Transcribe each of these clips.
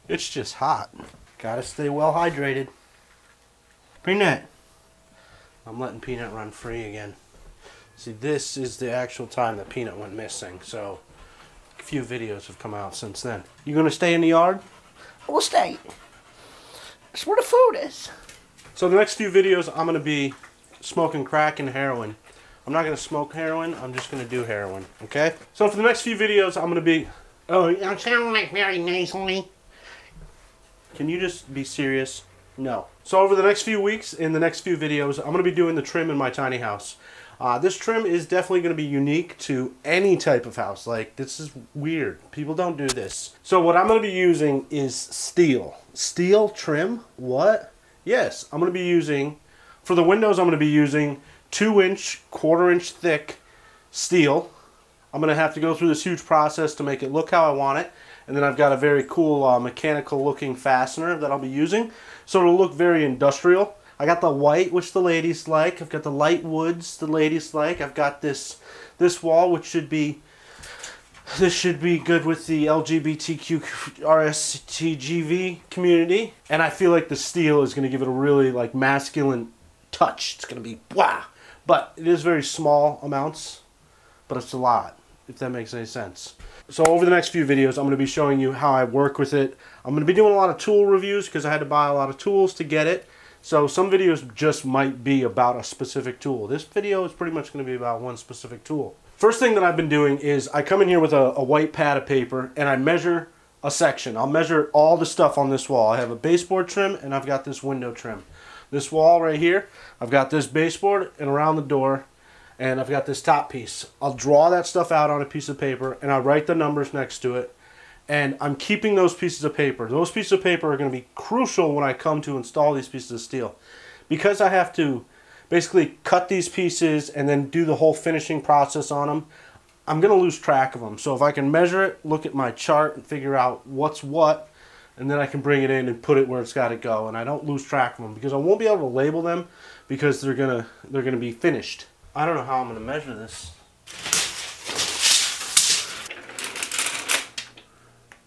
It's just hot. Gotta stay well hydrated. Peanut. I'm letting Peanut run free again. See, this is the actual time that Peanut went missing, so a few videos have come out since then. You gonna stay in the yard? I will stay. That's where the food is. So the next few videos, I'm gonna be smoking crack and heroin. I'm not gonna smoke heroin, I'm just gonna do heroin, okay? So for the next few videos, I'm gonna be... Oh, you don't sound like very nasally. Can you just be serious? No. So over the next few weeks, in the next few videos, I'm gonna be doing the trim in my tiny house. This trim is definitely going to be unique to any type of house. Like, this is weird. People don't do this. So what I'm going to be using is steel. Steel trim? What? Yes, I'm going to be using, for the windows, I'm going to be using 2-inch, 1/4-inch thick steel. I'm going to have to go through this huge process to make it look how I want it. And then I've got a very cool mechanical looking fastener that I'll be using. So it'll look very industrial. I got the white, which the ladies like. I've got the light woods the ladies like. I've got this wall, which should be good with the LGBTQ RSTGV community. And I feel like the steel is going to give it a really like masculine touch. It's going to be wow. But it is very small amounts, but it's a lot, if that makes any sense. So over the next few videos, I'm going to be showing you how I work with it. I'm going to be doing a lot of tool reviews because I had to buy a lot of tools to get it. So some videos just might be about a specific tool. This video is pretty much going to be about one specific tool. First thing that I've been doing is I come in here with a white pad of paper and I measure a section. I'll measure all the stuff on this wall. I have a baseboard trim and I've got this window trim. This wall right here, I've got this baseboard and around the door, and I've got this top piece. I'll draw that stuff out on a piece of paper and I'll write the numbers next to it. And I'm keeping those pieces of paper. Those pieces of paper are going to be crucial when I come to install these pieces of steel. Because I have to basically cut these pieces and then do the whole finishing process on them, I'm going to lose track of them. So if I can measure it, look at my chart and figure out what's what, and then I can bring it in and put it where it's got to go. And I don't lose track of them because I won't be able to label them because they're gonna be finished. I don't know how I'm going to measure this.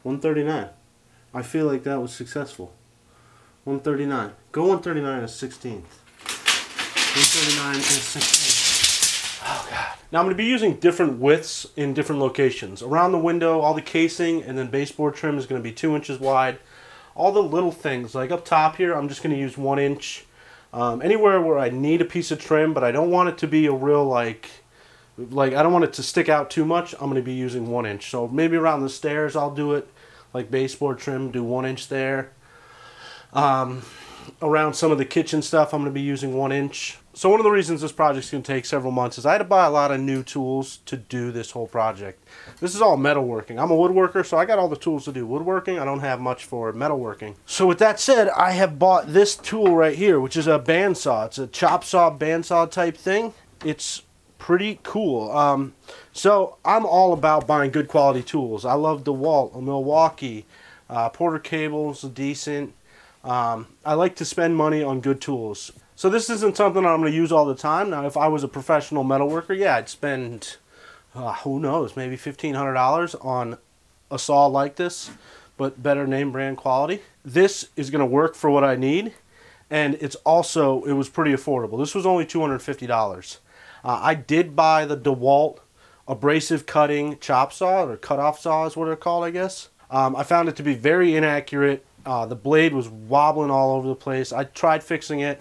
139. I feel like that was successful. 139. Go 139 as 16th. 139 is 16th. Oh God. Now I'm going to be using different widths in different locations. Around the window, all the casing and then baseboard trim is going to be 2 inches wide. All the little things, like up top here, I'm just going to use 1 inch. Anywhere where I need a piece of trim, but I don't want it to be a real like I don't want it to stick out too much, I'm going to be using 1 inch. So maybe around the stairs I'll do it like baseboard trim, do 1 inch there. Around some of the kitchen stuff I'm going to be using 1 inch. So one of the reasons this project's going to take several months is I had to buy a lot of new tools to do this whole project. This is all metalworking. I'm a woodworker, so I got all the tools to do woodworking. I don't have much for metalworking. So with that said, I have bought this tool right here, which is a bandsaw. It's a chop saw bandsaw type thing. It's pretty cool. So I'm all about buying good quality tools. I love DeWalt, Milwaukee, Porter Cable's decent. I like to spend money on good tools. So this isn't something I'm going to use all the time. Now if I was a professional metalworker, yeah, I'd spend, who knows, maybe $1,500 on a saw like this, but better name brand quality. This is going to work for what I need, and it was pretty affordable. This was only $250. I did buy the DeWalt abrasive cutting chop saw, or cut-off saw is what they're called, I guess. I found it to be very inaccurate. The blade was wobbling all over the place. I tried fixing it.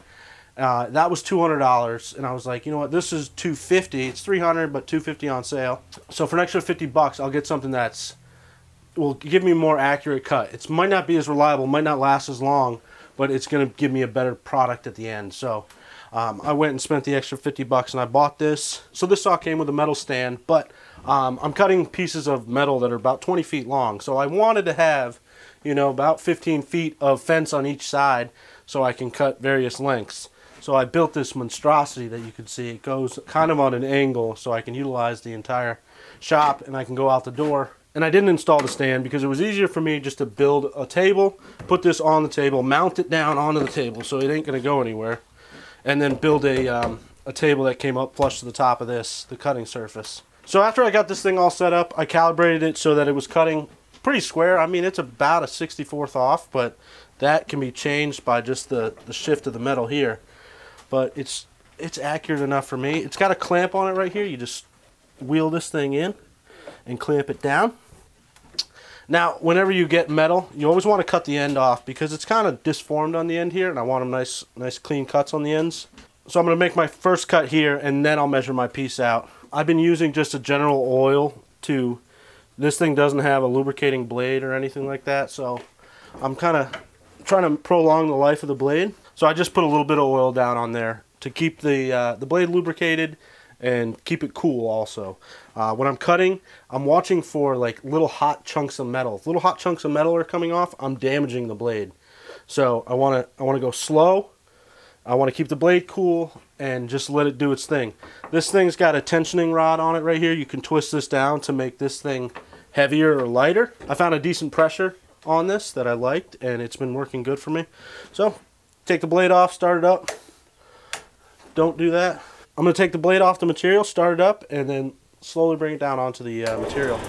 That was $200, and I was like, you know what, this is $250. It's $300, but $250 on sale. So for an extra $50, I'll get something that's will give me a more accurate cut. It might not be as reliable, might not last as long, but it's going to give me a better product at the end. So I went and spent the extra $50 and I bought this. So this saw came with a metal stand, but I'm cutting pieces of metal that are about 20 feet long. So I wanted to have, you know, about 15 feet of fence on each side so I can cut various lengths. So I built this monstrosity that you can see. It goes kind of on an angle so I can utilize the entire shop and I can go out the door. And I didn't install the stand because it was easier for me just to build a table, put this on the table, mount it down onto the table so it ain't going to go anywhere, and then build a table that came up flush to the top of this, the cutting surface. So after I got this thing all set up, I calibrated it so that it was cutting pretty square. I mean, it's about a 64th off, but that can be changed by just the shift of the metal here. But it's accurate enough for me. It's got a clamp on it right here. You just wheel this thing in and clamp it down. Now, whenever you get metal, you always want to cut the end off because it's kind of disformed on the end here, and I want them nice clean cuts on the ends. So I'm going to make my first cut here, and then I'll measure my piece out. I've been using just a general oil to... This thing doesn't have a lubricating blade or anything like that, so I'm kind of trying to prolong the life of the blade. So I just put a little bit of oil down on there to keep the blade lubricated and keep it cool also. When I'm cutting, I'm watching for like little hot chunks of metal. If little hot chunks of metal are coming off, I'm damaging the blade. So I want to go slow. I want to keep the blade cool and just let it do its thing. This thing's got a tensioning rod on it right here. You can twist this down to make this thing heavier or lighter. I found a decent pressure on this that I liked, and it's been working good for me. So take the blade off, start it up. Don't do that. I'm going to take the blade off the material, start it up, and then slowly bring it down onto the material.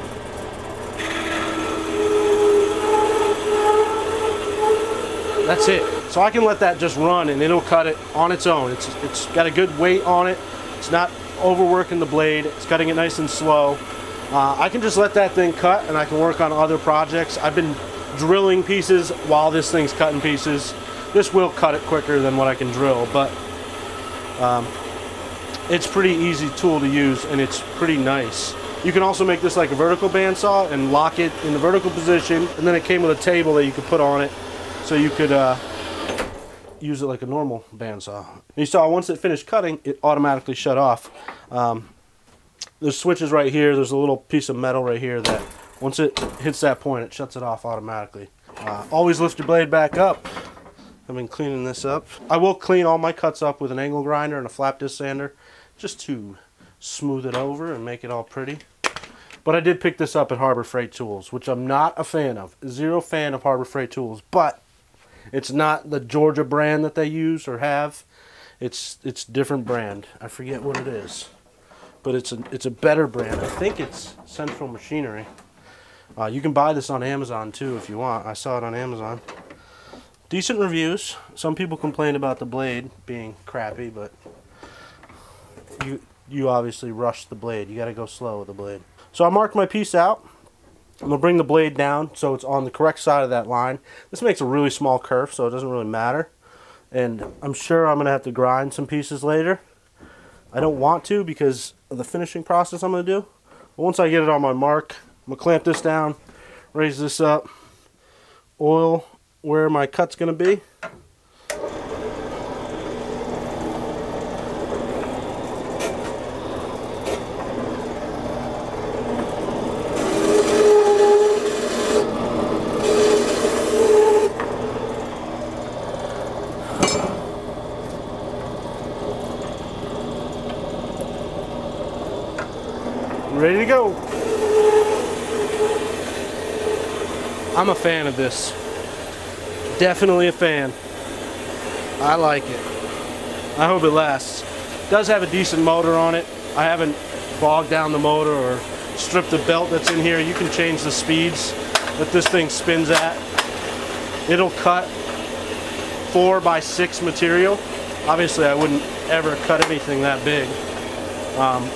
That's it. So I can let that just run and it'll cut it on its own. It's got a good weight on it. It's not overworking the blade. It's cutting it nice and slow. I can just let that thing cut and I can work on other projects. I've been drilling pieces while this thing's cutting pieces. This will cut it quicker than what I can drill, but it's pretty easy tool to use and it's pretty nice. You can also make this like a vertical bandsaw and lock it in the vertical position, and then it came with a table that you could put on it so you could use it like a normal bandsaw. You saw once it finished cutting, it automatically shut off. There's switches right here. There's a little piece of metal right here that once it hits that point, it shuts it off automatically. Always lift your blade back up. I've been cleaning this up. I will clean all my cuts up with an angle grinder and a flap disc sander just to smooth it over and make it all pretty. But I did pick this up at Harbor Freight Tools, which I'm not a fan of. Zero fan of Harbor Freight Tools, but it's not the Georgia brand that they use or have. It's a different brand. I forget what it is, but it's a better brand. I think it's Central Machinery. You can buy this on Amazon too if you want. I saw it on Amazon. Decent reviews. Some people complain about the blade being crappy, but you obviously rushed the blade. You got to go slow with the blade. So I marked my piece out. I'm going to bring the blade down so it's on the correct side of that line. This makes a really small curve, so it doesn't really matter. And I'm sure I'm going to have to grind some pieces later. I don't want to because of the finishing process I'm going to do. But once I get it on my mark, I'm going to clamp this down, raise this up, oil where my cut's going to be. Ready to go. I'm a fan of this. Definitely a fan. I like it. I hope it lasts. It does have a decent motor on it. I haven't bogged down the motor or stripped the belt that's in here. You can change the speeds that this thing spins at. It'll cut 4x6 material. Obviously I wouldn't ever cut anything that big.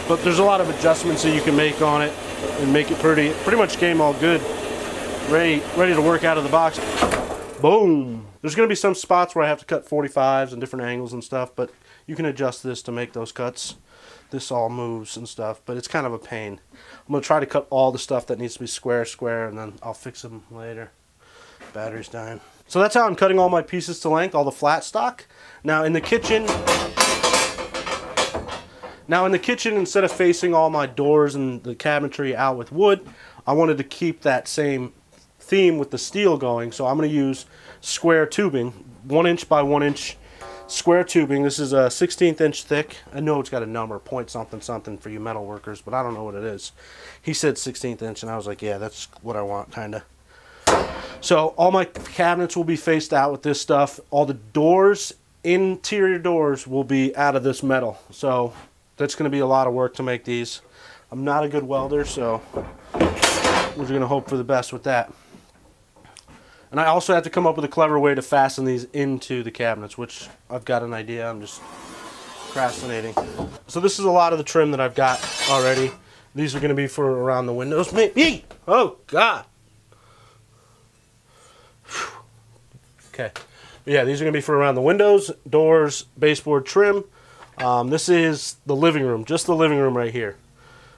But there's a lot of adjustments that you can make on it and make it pretty much came all good. Ready to work out of the box. Boom! There's going to be some spots where I have to cut 45s and different angles and stuff, but you can adjust this to make those cuts. This all moves and stuff, but it's kind of a pain. I'm going to try to cut all the stuff that needs to be square, and then I'll fix them later. Battery's dying. So that's how I'm cutting all my pieces to length, all the flat stock. Now in the kitchen, instead of facing all my doors and the cabinetry out with wood, I wanted to keep that same theme with the steel going, so I'm going to use square tubing, 1 inch by 1 inch square tubing. This is a 16th inch thick. I know it's got a number, point something something for you metal workers, but I don't know what it is. He said 16th inch, and I was like, yeah, that's what I want, kind of. So all my cabinets will be faced out with this stuff. All the doors, interior doors, will be out of this metal. So that's going to be a lot of work to make these. I'm not a good welder, so we're going to hope for the best with that. And I also have to come up with a clever way to fasten these into the cabinets, which I've got an idea. I'm just procrastinating. So this is a lot of the trim that I've got already. These are going to be for around the windows. Maybe. Oh, God. Okay. But yeah, these are going to be for around the windows, doors, baseboard trim. This is the living room, just the living room right here.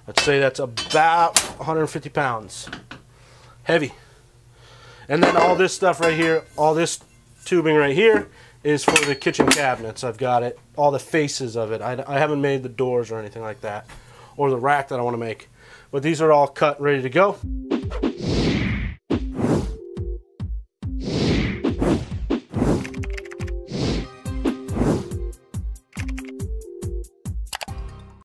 I'd say that's about 150 pounds. Heavy. And then all this stuff right here, all this tubing right here is for the kitchen cabinets. I've got it, all the faces of it. I haven't made the doors or anything like that, or the rack that I want to make. But these are all cut, ready to go.